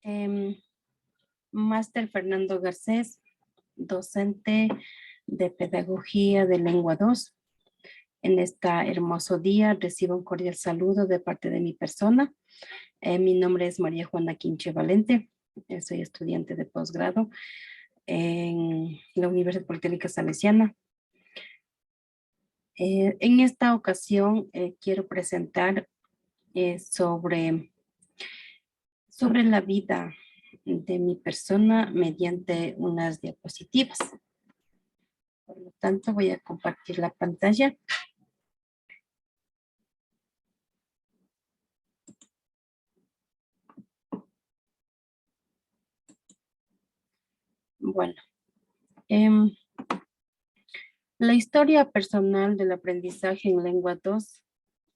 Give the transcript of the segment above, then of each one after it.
Em, Máster Fernando Garcés, docente de Pedagogía de Lengua 2. En este hermoso día recibo un cordial saludo de parte de mi persona. Mi nombre es María Juana Quinche Valente. Soy estudiante de posgrado en la Universidad Politécnica Salesiana. En esta ocasión quiero presentar sobre la vida de mi persona mediante unas diapositivas. Por lo tanto, voy a compartir la pantalla. Bueno, la historia personal del aprendizaje en lengua 2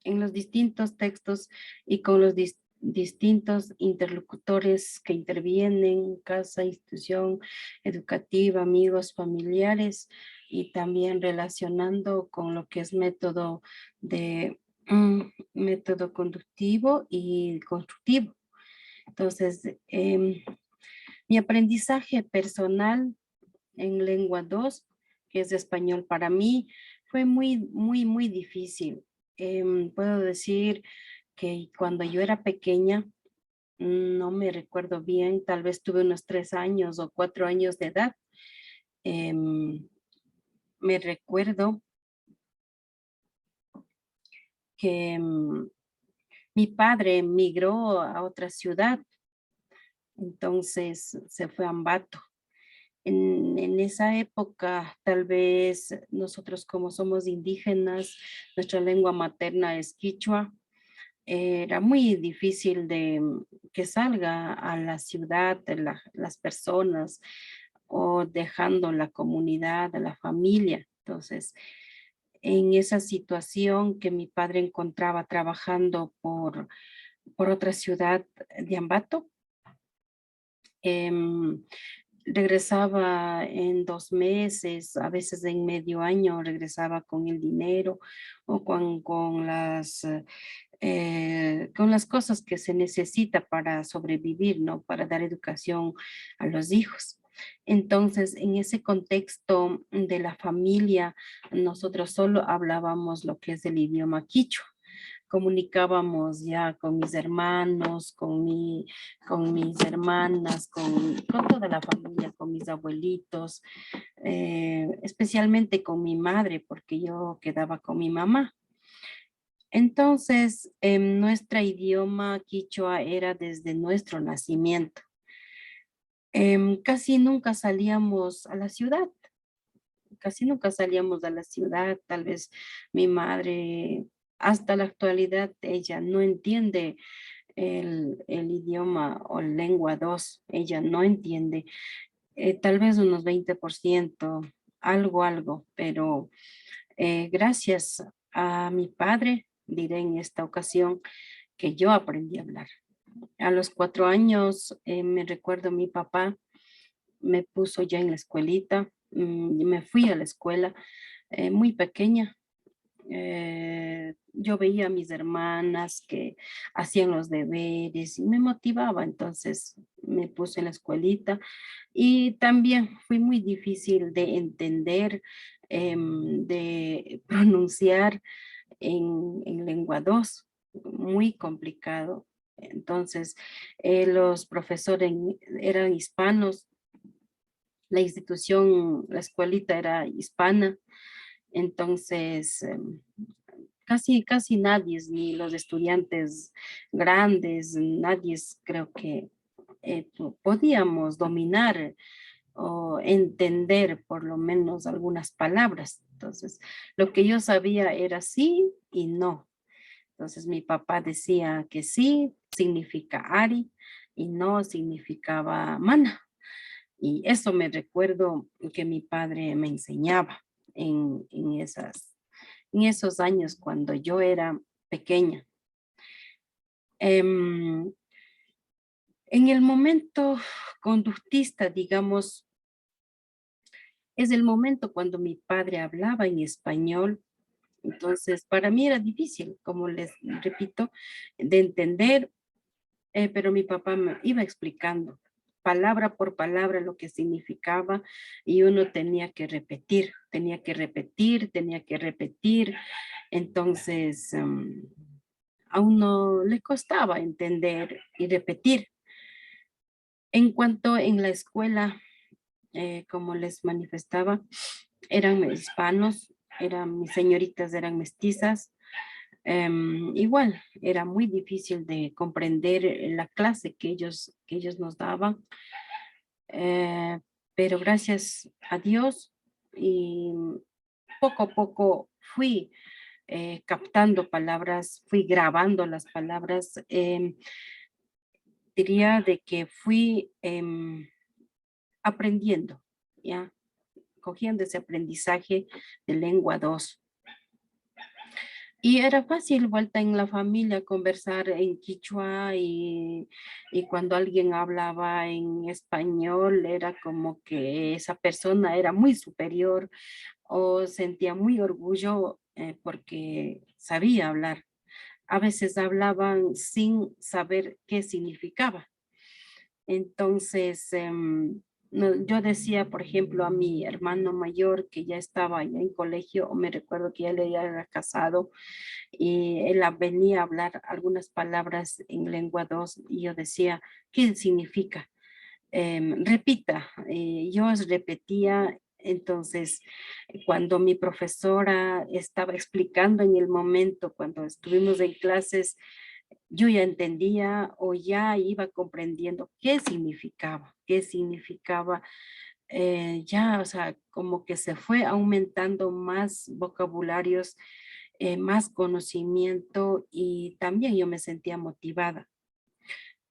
en los distintos textos y con los distintos interlocutores que intervienen, casa, institución educativa, amigos, familiares, y también relacionando con lo que es método método conductivo y constructivo. Entonces, mi aprendizaje personal en lengua 2, que es español para mí, fue muy difícil. Puedo decir que cuando yo era pequeña, no me recuerdo bien, tal vez tuve unos 3 años o 4 años de edad. Me recuerdo que mi padre migró a otra ciudad, entonces se fue a Ambato. En esa época, tal vez nosotros como somos indígenas, nuestra lengua materna es quichua, era muy difícil de que salga a la ciudad de las personas o dejando la comunidad, a la familia. Entonces, en esa situación que mi padre encontraba trabajando por otra ciudad de Ambato, em, regresaba en 2 meses, a veces en medio año regresaba con el dinero o con las cosas que se necesita para sobrevivir, ¿no? Para dar educación a los hijos. Entonces, en ese contexto de la familia, nosotros solo hablábamos lo que es el idioma quichua. Comunicábamos ya con mis hermanos, con mis hermanas, con toda la familia, con mis abuelitos, especialmente con mi madre, porque yo quedaba con mi mamá. Entonces, nuestra idioma quichua era desde nuestro nacimiento. Casi nunca salíamos a la ciudad, tal vez mi madre, hasta la actualidad, ella no entiende el idioma o lengua 2, ella no entiende, tal vez unos 20%, algo, pero gracias a mi padre, diré en esta ocasión, que yo aprendí a hablar. A los 4 años, me recuerdo mi papá me puso ya en la escuelita, me fui a la escuela muy pequeña. Yo veía a mis hermanas que hacían los deberes y me motivaba, entonces me puse en la escuelita y también fui muy difícil de entender, de pronunciar en lengua 2, muy complicado. Entonces, los profesores eran hispanos, la institución, la escuelita era hispana, entonces casi nadie, ni los estudiantes grandes, nadie creo que podíamos dominar o entender por lo menos algunas palabras. Entonces, lo que yo sabía era sí y no. Entonces, mi papá decía que sí significa Ari y no significaba mana. Y eso me recuerdo que mi padre me enseñaba en esos años cuando yo era pequeña. En el momento conductista, digamos, es el momento cuando mi padre hablaba en español. Entonces, para mí era difícil, como les repito, de entender pero mi papá me iba explicando palabra por palabra lo que significaba y uno tenía que repetir, tenía que repetir, tenía que repetir. Entonces, a uno le costaba entender y repetir. En cuanto en la escuela, como les manifestaba, eran hispanos, mis señoritas eran mestizas. Igual, era muy difícil de comprender la clase que ellos nos daban, eh, pero gracias a Dios y poco a poco fui captando palabras, fui grabando las palabras, diría de que fui aprendiendo, ¿ya? Cogiendo ese aprendizaje de lengua 2. Y era fácil, vuelta en la familia, conversar en quichua y cuando alguien hablaba en español era como que esa persona era muy superior o sentía muy orgullo porque sabía hablar. A veces hablaban sin saber qué significaba. Entonces, yo decía, por ejemplo, a mi hermano mayor que ya estaba ya en colegio, o me recuerdo que ya le era casado, y él venía a hablar algunas palabras en lengua 2 y yo decía, ¿qué significa? Repita, yo repetía, entonces cuando mi profesora estaba explicando en el momento, cuando estuvimos en clases, yo ya entendía o ya iba comprendiendo qué significaba, ya, o sea, como que se fue aumentando más vocabularios, más conocimiento y también yo me sentía motivada.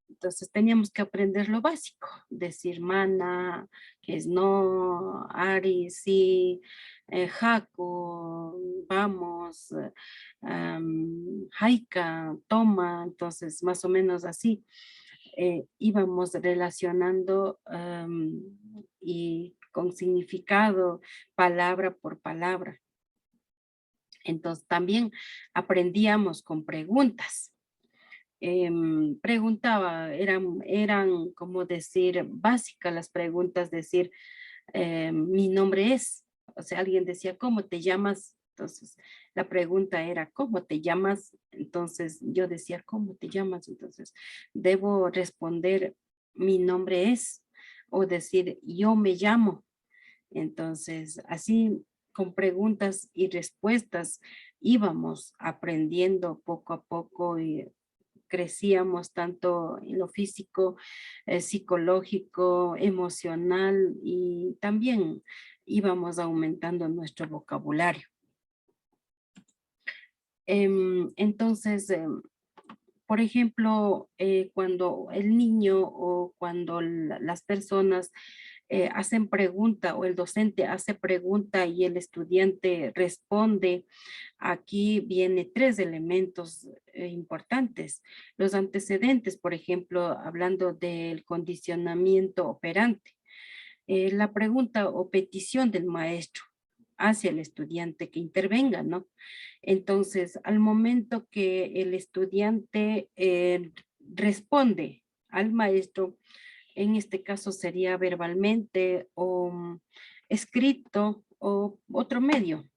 Entonces teníamos que aprender lo básico, decir mana, que es no, ari, sí, jaco, vamos, jaika, toma, entonces más o menos así. Íbamos relacionando y con significado, palabra por palabra. Entonces también aprendíamos con preguntas. Preguntaba, eran como decir, básicas las preguntas, decir, mi nombre es, o sea, alguien decía, ¿cómo te llamas? Entonces, la pregunta era, ¿cómo te llamas? Entonces, yo decía, ¿cómo te llamas? Entonces, debo responder, mi nombre es, o decir, yo me llamo. Entonces, así con preguntas y respuestas íbamos aprendiendo poco a poco y crecíamos tanto en lo físico, psicológico, emocional y también íbamos aumentando nuestro vocabulario. Entonces, por ejemplo, cuando el niño o cuando las personas hacen pregunta o el docente hace pregunta y el estudiante responde, aquí viene tres elementos importantes. Los antecedentes, por ejemplo, hablando del condicionamiento operante. La pregunta o petición del maestro hacia el estudiante que intervenga, ¿no? Entonces, al momento que el estudiante responde al maestro, en este caso sería verbalmente o escrito o otro medio.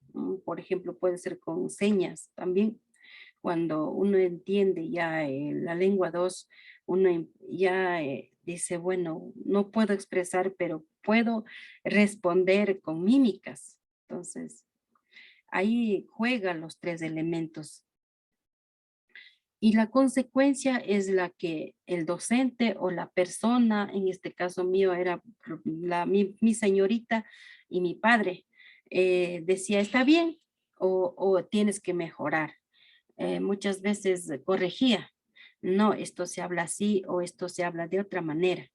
Por ejemplo, puede ser con señas también. Cuando uno entiende ya la lengua 2, uno ya dice, bueno, no puedo expresar, pero puedo responder con mímicas. Entonces, ahí juegan los tres elementos. Y la consecuencia es la que el docente o la persona, en este caso mío era mi señorita y mi padre, decía, está bien o tienes que mejorar. Muchas veces corregía, no, esto se habla así o esto se habla de otra manera.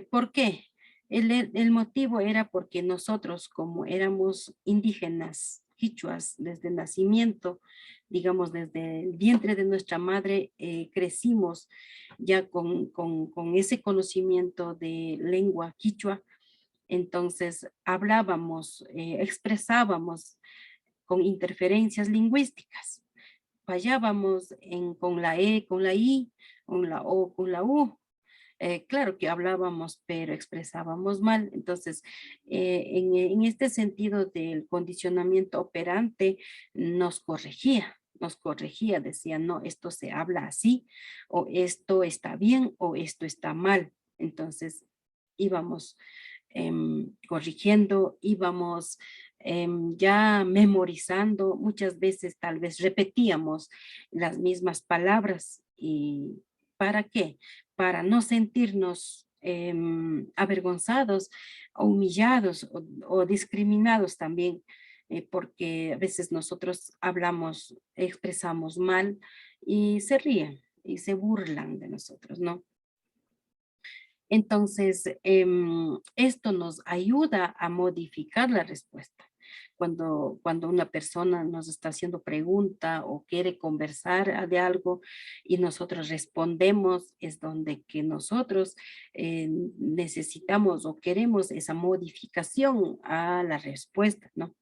¿Por qué? El motivo era porque nosotros, como éramos indígenas, quichuas, desde nacimiento, digamos, desde el vientre de nuestra madre, crecimos ya con ese conocimiento de lengua quichua, entonces hablábamos, expresábamos con interferencias lingüísticas. fallábamos con la E, con la I, con la O, con la U. Claro que hablábamos, pero expresábamos mal. Entonces, en este sentido del condicionamiento operante, nos corregía, decía, no, esto se habla así, o esto está bien, o esto está mal. Entonces, íbamos corrigiendo, íbamos ya memorizando, muchas veces tal vez repetíamos las mismas palabras. ¿Y para qué? Para no sentirnos avergonzados o humillados o discriminados también, porque a veces nosotros hablamos, expresamos mal y se ríen y se burlan de nosotros, ¿no? Entonces, esto nos ayuda a modificar la respuesta. Cuando una persona nos está haciendo pregunta o quiere conversar de algo y nosotros respondemos, es donde que nosotros necesitamos o queremos esa modificación a la respuesta, ¿no?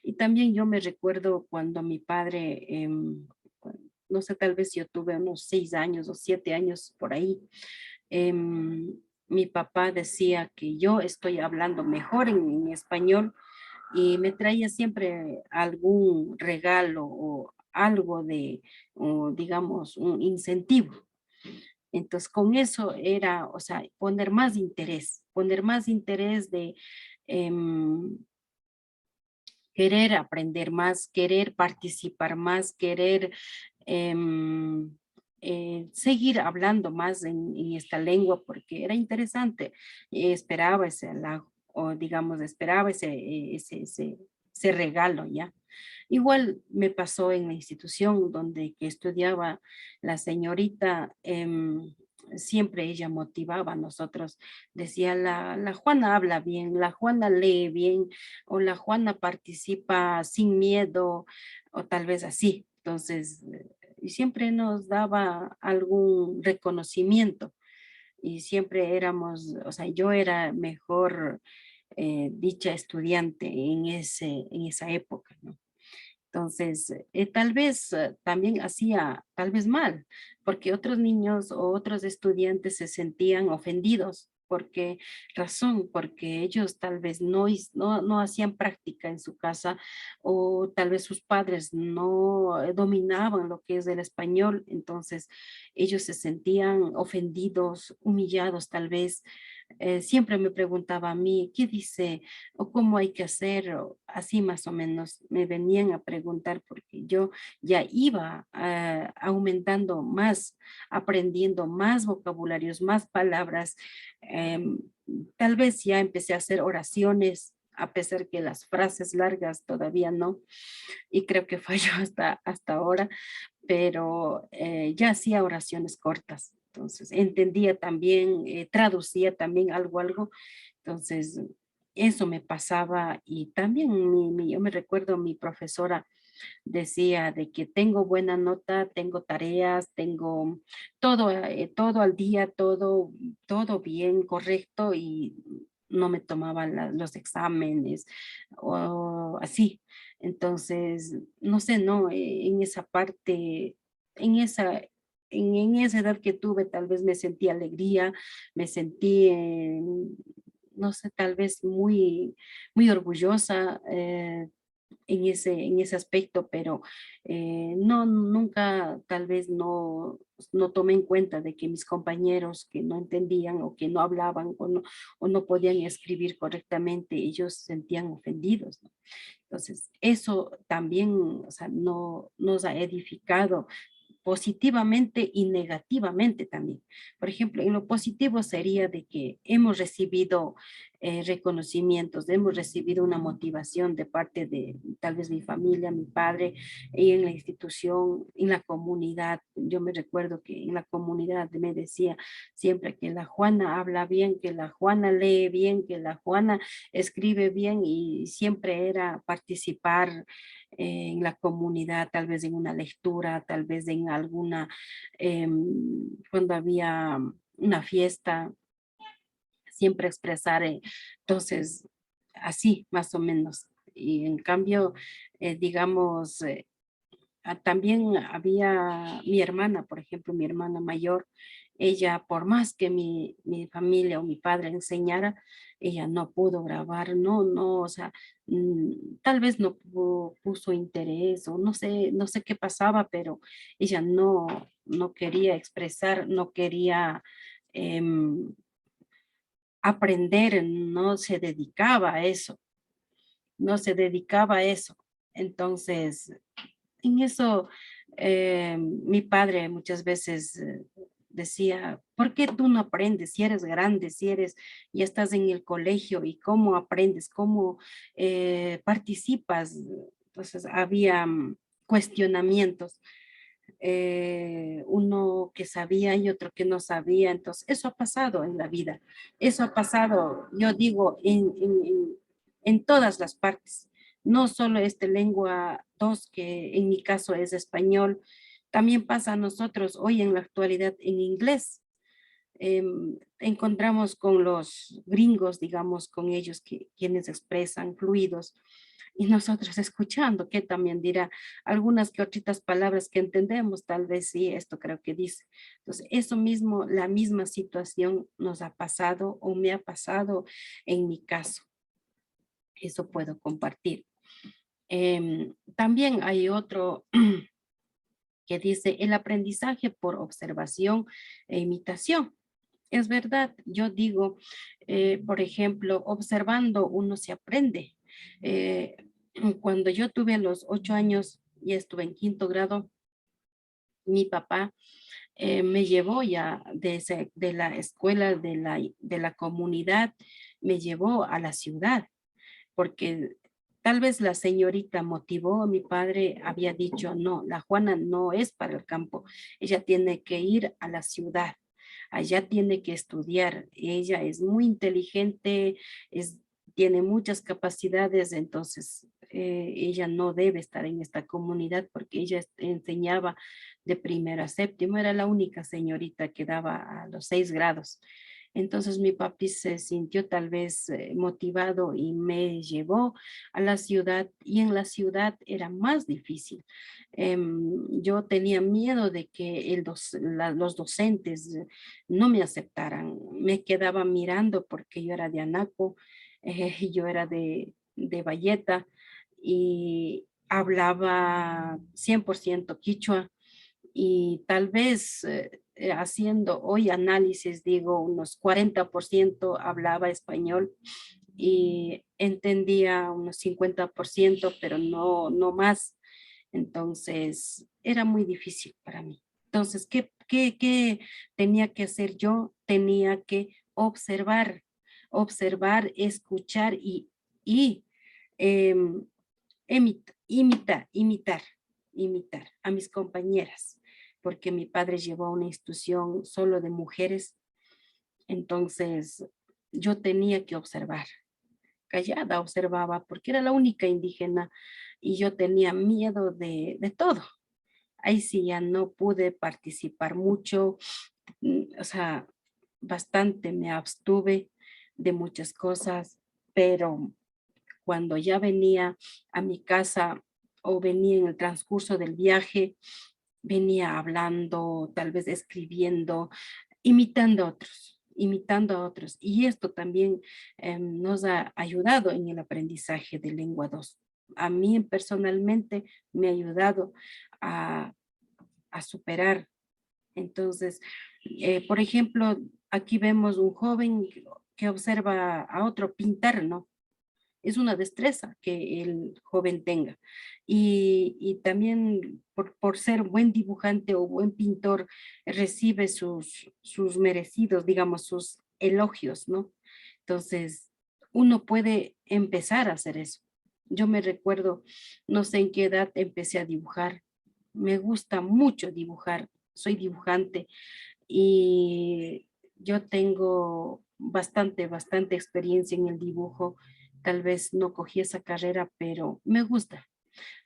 Y también yo me recuerdo cuando mi padre, no sé, tal vez yo tuve unos 6 años o 7 años por ahí, mi papá decía que yo estoy hablando mejor en español y me traía siempre algún regalo o algo de, o digamos, un incentivo. Entonces, con eso era, o sea, poner más interés de em, querer aprender más, querer participar más, querer em, seguir hablando más en esta lengua porque era interesante. Esperaba ese halago, o digamos, esperaba ese regalo, ¿ya? Igual me pasó en la institución donde que estudiaba la señorita, siempre ella motivaba a nosotros, decía, la Juana habla bien, la Juana lee bien, o la Juana participa sin miedo, o tal vez así. Entonces, y siempre nos daba algún reconocimiento y siempre éramos, o sea, yo era mejor dicha estudiante en esa época, ¿no? Entonces, tal vez también hacía, tal vez mal, porque otros niños o otros estudiantes se sentían ofendidos. ¿Por qué razón? Porque ellos tal vez no hacían práctica en su casa o tal vez sus padres no dominaban lo que es el español, entonces ellos se sentían ofendidos, humillados tal vez. Siempre me preguntaba a mí, ¿qué dice? O cómo hay que hacer, o así más o menos me venían a preguntar porque yo ya iba aumentando más, aprendiendo más vocabularios, más palabras. em, Tal vez ya empecé a hacer oraciones, a pesar que las frases largas todavía no, y creo que falló hasta ahora, pero ya hacía oraciones cortas. Entonces, entendía también, traducía también algo. Entonces, eso me pasaba y también yo me recuerdo mi profesora decía de que tengo buena nota, tengo tareas, tengo todo al día, todo bien, correcto y no me tomaban los exámenes o así. Entonces, no sé, no, en esa parte, en esa, en esa edad que tuve, tal vez me sentí alegría, me sentí, no sé, tal vez muy orgullosa, en ese aspecto, pero no, nunca, tal vez no tomé en cuenta de que mis compañeros que no entendían o que no hablaban o no podían escribir correctamente, ellos se sentían ofendidos, ¿no? Entonces, eso también, o sea, no nos ha edificado positivamente y negativamente también. Por ejemplo, en lo positivo sería de que hemos recibido reconocimientos, hemos recibido una motivación de parte de tal vez mi familia, mi padre, y en la institución, en la comunidad. Yo me recuerdo que en la comunidad me decía siempre que la Juana habla bien, que la Juana lee bien, que la Juana escribe bien y siempre era participar en la comunidad, tal vez en una lectura, tal vez en alguna, cuando había una fiesta, siempre expresar, entonces, así más o menos. Y en cambio, digamos, También había mi hermana, por ejemplo, mi hermana mayor, ella, por más que mi familia o mi padre enseñara, ella no pudo grabar, no, o sea, tal vez no puso interés o no sé qué pasaba, pero ella no quería expresar, no quería em, aprender, no se dedicaba a eso, no se dedicaba a eso. Entonces, en eso, mi padre muchas veces decía, ¿por qué tú no aprendes si eres grande, si eres, ya estás en el colegio y cómo aprendes, cómo participas? Entonces había cuestionamientos, uno que sabía y otro que no sabía. Entonces, eso ha pasado en la vida, eso ha pasado, yo digo, en todas las partes, no solo esta lengua 2 que en mi caso es español, también pasa a nosotros hoy en la actualidad en inglés. Encontramos con los gringos, digamos, con ellos quienes expresan fluidos y nosotros escuchando, que también dirá algunas que otras palabras que entendemos, tal vez sí, esto creo que dice. Entonces, eso mismo, la misma situación nos ha pasado o me ha pasado en mi caso. Eso puedo compartir. También hay otro que dice el aprendizaje por observación e imitación. Es verdad, yo digo, por ejemplo, observando uno se aprende. Eh, Cuando yo tuve los 8 años y estuve en quinto grado, mi papá me llevó ya de la escuela de la comunidad, me llevó a la ciudad, porque tal vez la señorita motivó a mi padre, había dicho, no, la Juana no es para el campo, ella tiene que ir a la ciudad, allá tiene que estudiar, ella es muy inteligente, tiene muchas capacidades, entonces ella no debe estar en esta comunidad porque ella enseñaba de primero a séptimo, era la única señorita que daba a los 6 grados. Entonces mi papi se sintió tal vez motivado y me llevó a la ciudad y en la ciudad era más difícil. Yo tenía miedo de que los docentes no me aceptaran. Me quedaba mirando porque yo era de Anaco, yo era de Valleta y hablaba 100% quichua y tal vez haciendo hoy análisis, digo, unos 40% hablaba español y entendía unos 50%, pero no más. Entonces, era muy difícil para mí. Entonces, ¿qué tenía que hacer yo? Tenía que observar, escuchar y em, imitar a mis compañeras, porque mi padre llevó a una institución solo de mujeres, entonces yo tenía que observar, callada observaba, porque era la única indígena y yo tenía miedo de todo. Ahí sí ya no pude participar mucho, o sea, bastante me abstuve de muchas cosas, pero cuando ya venía a mi casa o venía en el transcurso del viaje, venía hablando, tal vez escribiendo, imitando a otros. Y esto también nos ha ayudado en el aprendizaje de lengua 2. A mí personalmente me ha ayudado a, a superar. Entonces, por ejemplo, aquí vemos un joven que observa a otro pintar, ¿no? Es una destreza que el joven tenga. Y también por ser buen dibujante o buen pintor, recibe sus merecidos, digamos, sus elogios, ¿no? Entonces, uno puede empezar a hacer eso. Yo me recuerdo, no sé en qué edad empecé a dibujar. Me gusta mucho dibujar, soy dibujante y yo tengo bastante experiencia en el dibujo. Tal vez no cogí esa carrera, pero me gusta.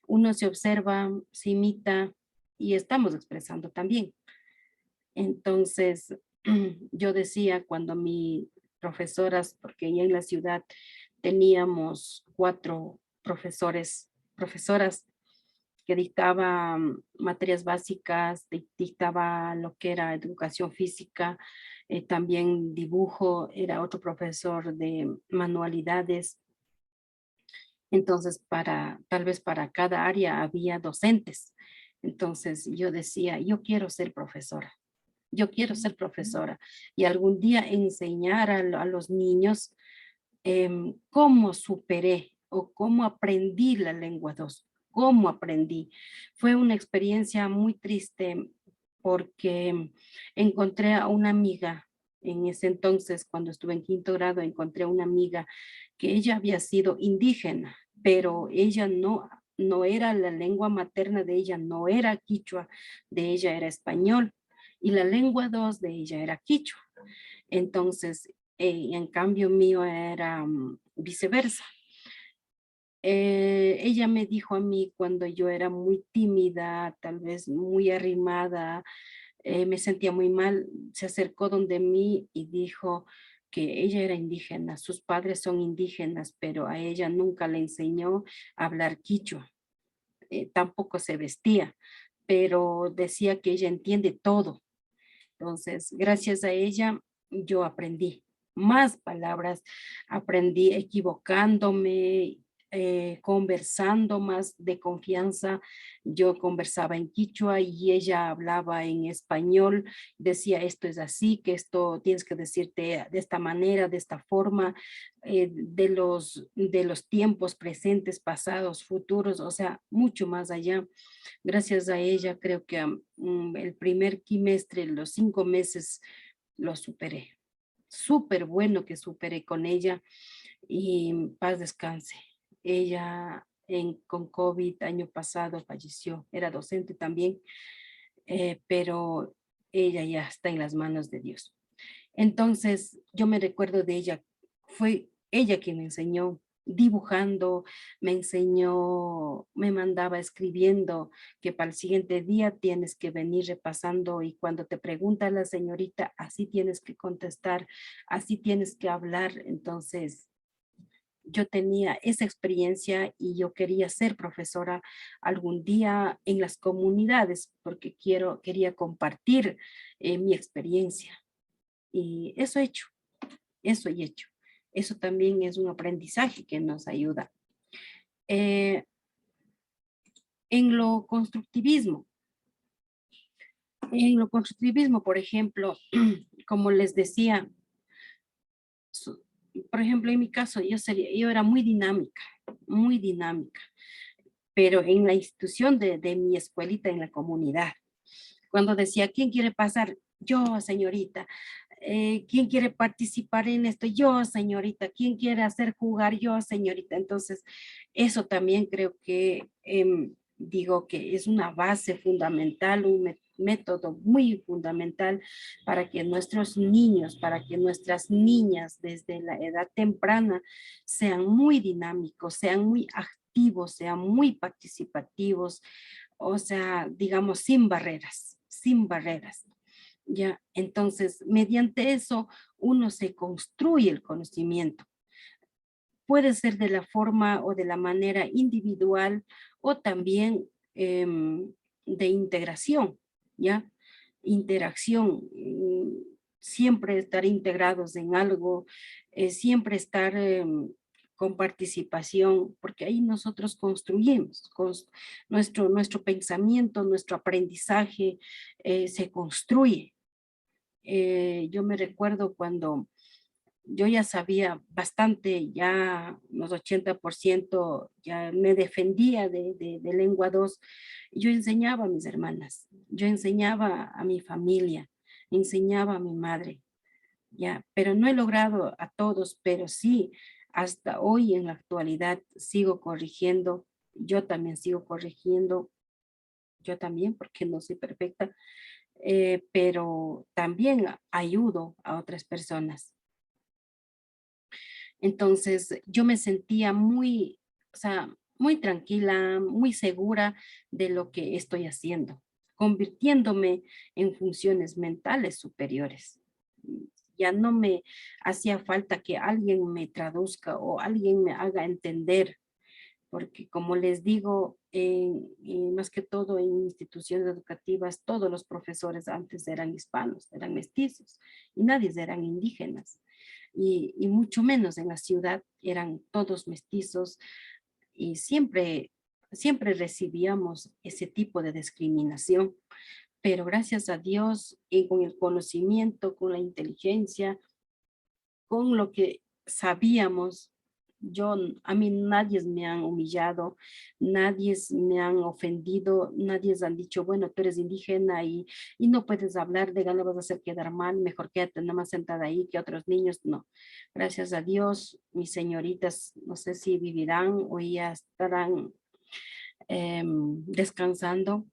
Uno se observa, se imita y estamos expresando también. Entonces, yo decía cuando mi profesoras, porque ya en la ciudad teníamos 4 profesoras, que dictaba materias básicas, dictaba lo que era educación física, también dibujo, era otro profesor de manualidades. Entonces, tal vez para cada área había docentes. Entonces yo decía, yo quiero ser profesora, yo quiero ser profesora y algún día enseñar a los niños cómo superé o cómo aprendí la lengua 2, cómo aprendí. Fue una experiencia muy triste porque encontré a una amiga en ese entonces, cuando estuve en quinto grado, encontré a una amiga que ella había sido indígena, pero ella no era la lengua materna de ella, no era quichua, de ella era español, y la lengua 2 de ella era quichua. Entonces, en cambio mío era viceversa. Ella me dijo a mí cuando yo era muy tímida, tal vez muy arrimada, me sentía muy mal, se acercó donde mí y dijo que ella era indígena, sus padres son indígenas, pero a ella nunca le enseñó a hablar quichua, tampoco se vestía, pero decía que ella entiende todo. Entonces, gracias a ella, yo aprendí más palabras, aprendí equivocándome, conversando más de confianza. Yo conversaba en quichua y ella hablaba en español, decía esto es así, que esto tienes que decirte de esta manera, de esta forma, de los tiempos presentes, pasados, futuros, o sea, mucho más allá. Gracias a ella creo que el primer quimestre, los 5 meses, lo superé. Súper bueno que superé con ella y paz descanse. Ella con COVID año pasado falleció, era docente también, pero ella ya está en las manos de Dios. Entonces, yo me recuerdo de ella, fue ella quien me enseñó dibujando, me enseñó, me mandaba escribiendo que para el siguiente día tienes que venir repasando y cuando te pregunta la señorita, así tienes que contestar, así tienes que hablar. Entonces, yo tenía esa experiencia y yo quería ser profesora algún día en las comunidades porque quería compartir mi experiencia. Y eso he hecho, eso he hecho. Eso también es un aprendizaje que nos ayuda. Eh, en en lo constructivismo, por ejemplo, como les decía, por ejemplo, en mi caso, yo era muy dinámica, pero en la institución de mi escuelita, en la comunidad, cuando decía, ¿quién quiere pasar? Yo, señorita. ¿Quién quiere participar en esto? Yo, señorita. ¿Quién quiere hacer jugar? Yo, señorita. Entonces, eso también creo que, digo que es una base fundamental, un método muy fundamental para que nuestros niños, para que nuestras niñas desde la edad temprana sean muy dinámicos, sean muy activos, sean muy participativos, o sea, digamos, sin barreras, sin barreras. Ya, entonces, mediante eso, uno se construye el conocimiento. Puede ser de la forma o de la manera individual o también de integración, ¿ya? Interacción, siempre estar integrados en algo, siempre estar con participación, porque ahí nosotros construimos, nuestro pensamiento, nuestro aprendizaje se construye. Yo me recuerdo cuando yo ya sabía bastante, ya unos 80%, ya me defendía de lengua 2. Yo enseñaba a mis hermanas, yo enseñaba a mi familia, enseñaba a mi madre, ya, pero no he logrado a todos, pero sí, hasta hoy en la actualidad sigo corrigiendo, yo también sigo corrigiendo, yo también, porque no soy perfecta, pero también ayudo a otras personas. Entonces, yo me sentía muy, o sea, muy tranquila, muy segura de lo que estoy haciendo, convirtiéndome en funciones mentales superiores. Ya no me hacía falta que alguien me traduzca o alguien me haga entender, porque como les digo, y más que todo en instituciones educativas, todos los profesores antes eran hispanos, eran mestizos y nadie eran indígenas. Y mucho menos en la ciudad eran todos mestizos y siempre recibíamos ese tipo de discriminación. Pero gracias a Dios y con el conocimiento, con la inteligencia, con lo que sabíamos, a mí nadie me han humillado, nadie me han ofendido, nadie han dicho, bueno, tú eres indígena y no puedes hablar, de gana vas a hacer quedar mal, mejor quédate nada más sentada ahí que otros niños, no. Gracias a Dios, mis señoritas, no sé si vivirán o ya estarán descansando,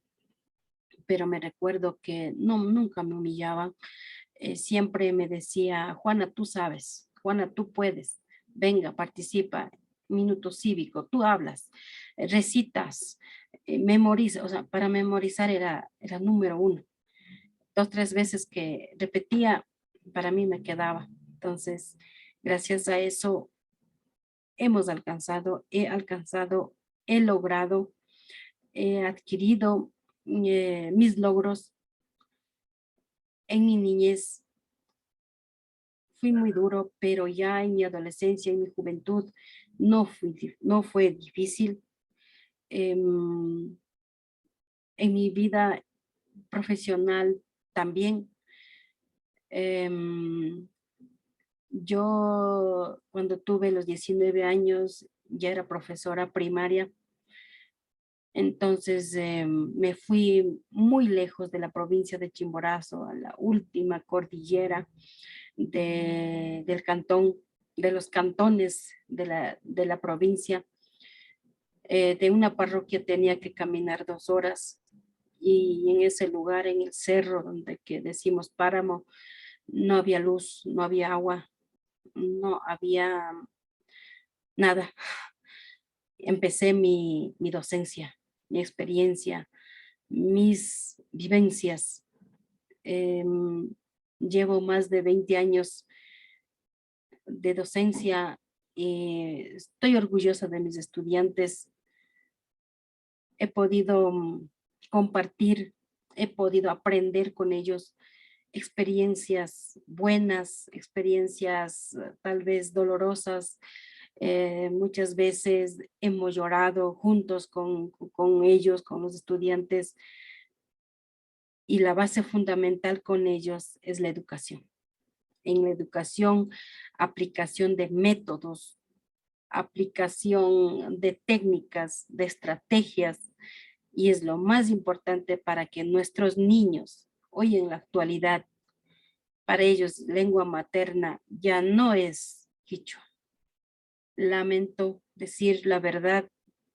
pero me recuerdo que no, nunca me humillaban. Siempre me decía, Juana, tú sabes, Juana, tú puedes, venga, participa, minuto cívico, tú hablas, recitas, memoriza, o sea, para memorizar era número uno. 2, 3 veces que repetía, para mí me quedaba. Entonces, gracias a eso he alcanzado, he logrado, he adquirido mis logros en mi niñez. Fui muy duro, pero ya en mi adolescencia, en mi juventud, no fue difícil. Em, en mi vida profesional también. Em, yo cuando tuve los 19 años ya era profesora primaria, entonces me fui muy lejos de la provincia de Chimborazo, a la última cordillera del cantón, de los cantones de la provincia. De una parroquia tenía que caminar 2 horas y en ese lugar, en el cerro donde que decimos páramo, no había luz, no había agua, no había nada. Empecé mi docencia, mi experiencia, mis vivencias. Llevo más de 20 años de docencia. Estoy orgullosa de mis estudiantes. He podido compartir, he podido aprender con ellos experiencias buenas, experiencias tal vez dolorosas. Muchas veces hemos llorado juntos con ellos, con los estudiantes, y la base fundamental con ellos es la educación. En la educación, aplicación de métodos, aplicación de técnicas, de estrategias, y es lo más importante para que nuestros niños, hoy en la actualidad, para ellos lengua materna ya no es quichua. Lamento decir la verdad,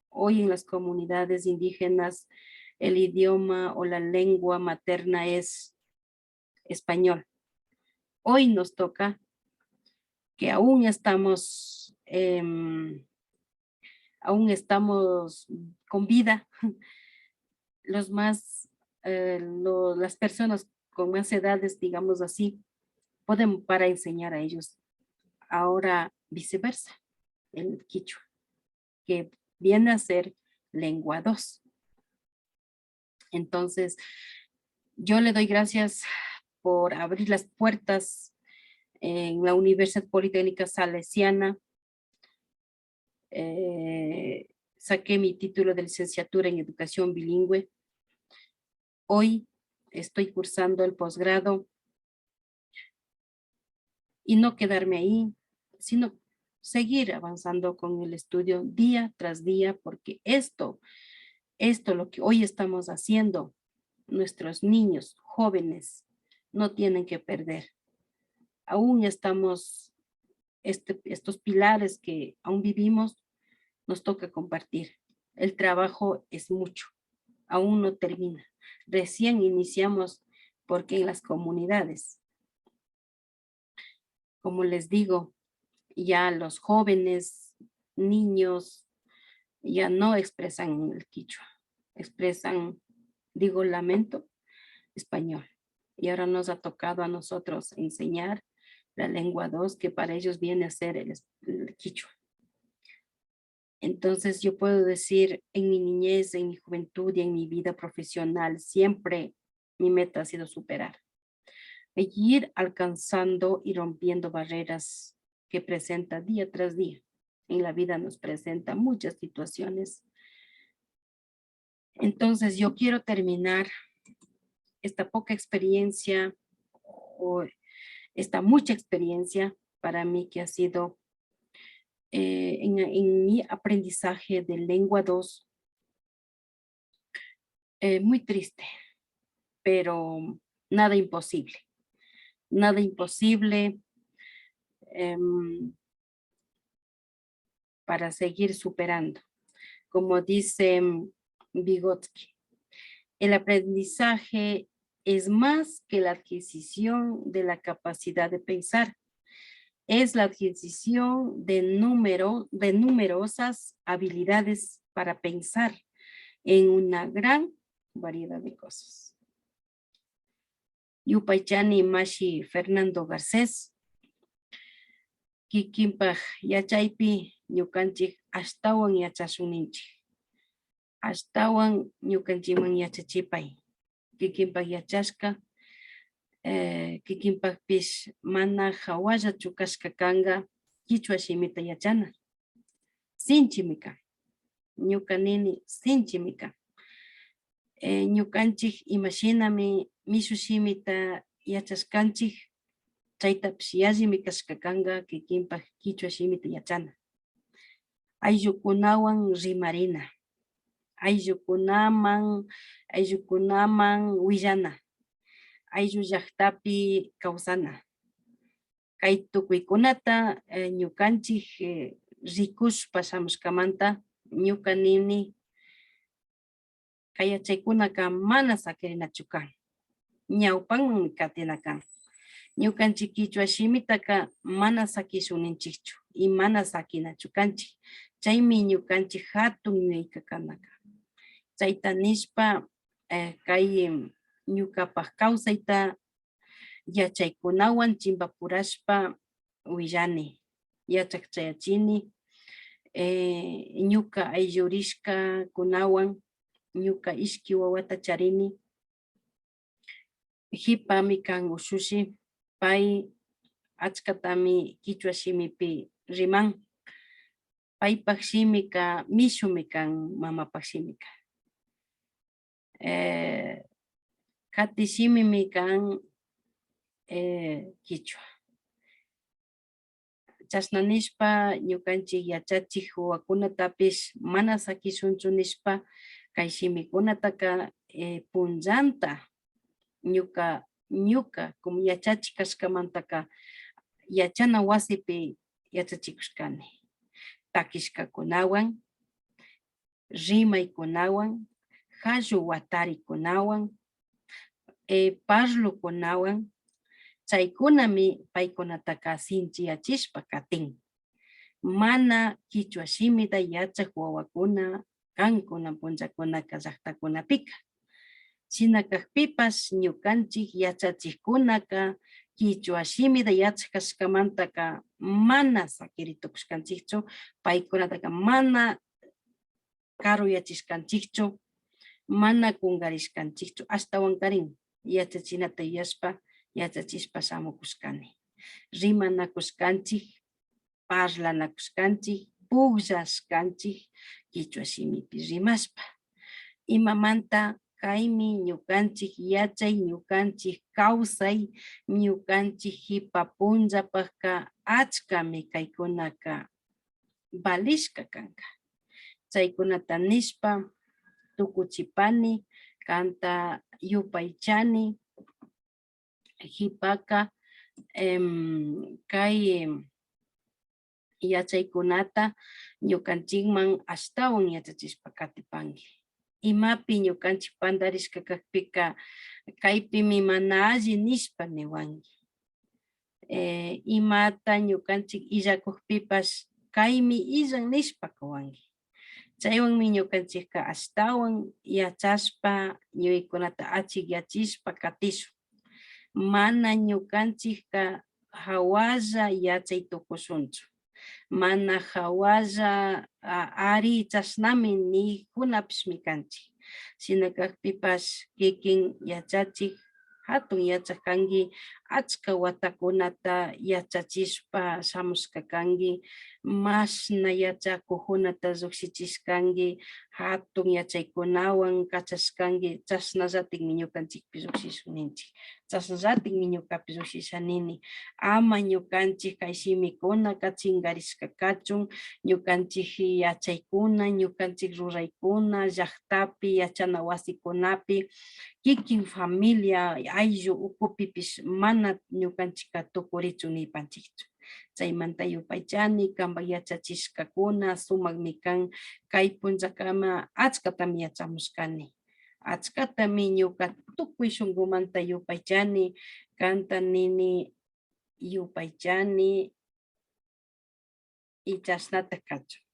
hoy en las comunidades indígenas el idioma o la lengua materna es español. Hoy nos toca que aún estamos con vida, las personas con más edades, digamos así, pueden para enseñar a ellos. Ahora viceversa, el quichua, que viene a ser lengua 2. Entonces, yo le doy gracias por abrir las puertas en la Universidad Politécnica Salesiana. Saqué mi título de licenciatura en educación bilingüe. Hoy estoy cursando el posgrado y no quedarme ahí, sino seguir avanzando con el estudio día tras día, porque esto lo que hoy estamos haciendo, nuestros niños, jóvenes, no tienen que perder. Aún estamos, estos pilares que aún vivimos, nos toca compartir. El trabajo es mucho, aún no termina. Recién iniciamos porque en las comunidades, como les digo, ya los jóvenes, niños, ya no expresan el quichua, expresan, digo, lamento, español. Y ahora nos ha tocado a nosotros enseñar la lengua 2, que para ellos viene a ser el quichua. Entonces yo puedo decir, en mi niñez, en mi juventud y en mi vida profesional, siempre mi meta ha sido superar. E ir alcanzando y rompiendo barreras que presenta día tras día. En la vida nos presenta muchas situaciones. Entonces yo quiero terminar esta poca experiencia o esta mucha experiencia para mí que ha sido en mi aprendizaje de lengua 2 muy triste, pero nada imposible, nada imposible em, para seguir superando. Como dice Vygotsky, el aprendizaje es más que la adquisición de la capacidad de pensar, es la adquisición de numerosas habilidades para pensar en una gran variedad de cosas. Yupaychani Mashi Fernando Garcés, kikinpaj yachaypi ñukanchik ashtawan yachasuninchik. Ashtawan ñukanchikman yachachipay. Kikinpaj yachashka, kikinpajpish mana hawalla chukashka kanga kichwa shimita yachana. Sinchimi kan. Ñuka nini sinchimi kan. Ñukanchik imashinami mishu shimita yachashkanchik chaytapish yallimi kashka kanga kikinpaj kichwa shimita yachana. Ayllukunawan rimarina. Ayllukunaman willana. Ayllu llaqtapi kawsana. Kay tukuykunata ñukanchik rikushpa shamushkamanta ñuka nini kay yachaykunaka mana sakirinachu kan. Ñawpanmi katina kan. Ñukanchik kichwa shimitaka mana sakishunninchikchu y mana sakinachu kanchik. Chaymi ñukanchik hatun ñuyka kanaka. Chayta nishpa kay ñukapaj kawsayta yachaykunawan chimpapurashpa willani, yachakchayachini, ñuka ayllurishka kunawan ñuka ishki wawata charini, hipami kan ushushi, pay achkatami kichwa shimipi riman, paypak shimika mishumi kan mamapak shimika. Kati shimimi kan kichwa. Chashna nishpa ñukanchik yachachik wakunatapish mana sakishunchu nishpa kay shimikunataka punllanta ñuka como yachachik kashkamantaka yachana wasipi yachachikushkani. Takishkakunawan, rimaykunawan, hallu watarikunawan, parlukunawan, chaykunami paykunataka sinchiyachishpa katin. Mana kichwa shimita yachaq wawakuna kankuna punllakunaka llaqtakunapika. Shinakakpipash ñukanchik yachachikkunaka kichwa shimita yachakashkamantaka mana sakiritukushkanchikchu, paykunataka mana karuyachishkanchikchu, mana kungarishkanchikchu, ashtawan karin yachachinata yashpa yachachishpa shamukushkani. Rimanakushkanchik, parlanakushkanchik, pukllashkanchik kichwa shimipi rimashpa. Imamanta kaymi ñukanchik yachay, ñukanchik kawsay, ñukanchik hipa punllapajka achkami kaykunaka valishka kanka. Chaykunata nishpa tukuchipani, kanta yupaychani, hipaka kay yachaykunata ñukanchikman ashtawan yachachishpa katipanki. Imapi ñukanchik pandarishka kakpika kaypimi mana alli nishpa niwanki. Imata ñukanchik illakukpipash kaymi illan nishpa kawanki. Chaywanmi ñukanchikka ashtawan yachashpa ñuykunata achikyachishpa katishun. Mana ñukanchikka hawalla yachay tukushunchu. Mana hawalla ari chashnami nikunapishmi kanchik. Shinakakpipash kikin yachachik hatun yachaq kanki, achka watakunata yachachishpa shamushka kanki, mashna yachakuqkunata llukshichishkanki, hatun yachaykunawan kachashkanki, chasnallatikmi ñukanchikpi llukshishun ninchik, chasnallatikmi ñukapi llukshisha nini, ama ñukanchik kay shimikunaka chinkarishka kachun, ñukanchik yachaykuna, ñukanchik ruraykuna, llaktapi, yachana wasikunapi, kikin familia, ayllu ukupipish mana ñukanchikka tukurichu nipanchikchu. Chaymanta yupaychani kanpak yachachishkakuna sumakmi kan, kay punllakama achkatami yachamushkani. Achkatami ñuka tukuy shunkumanta yupaychani, kanta nini yupaychani y chashnata kachun.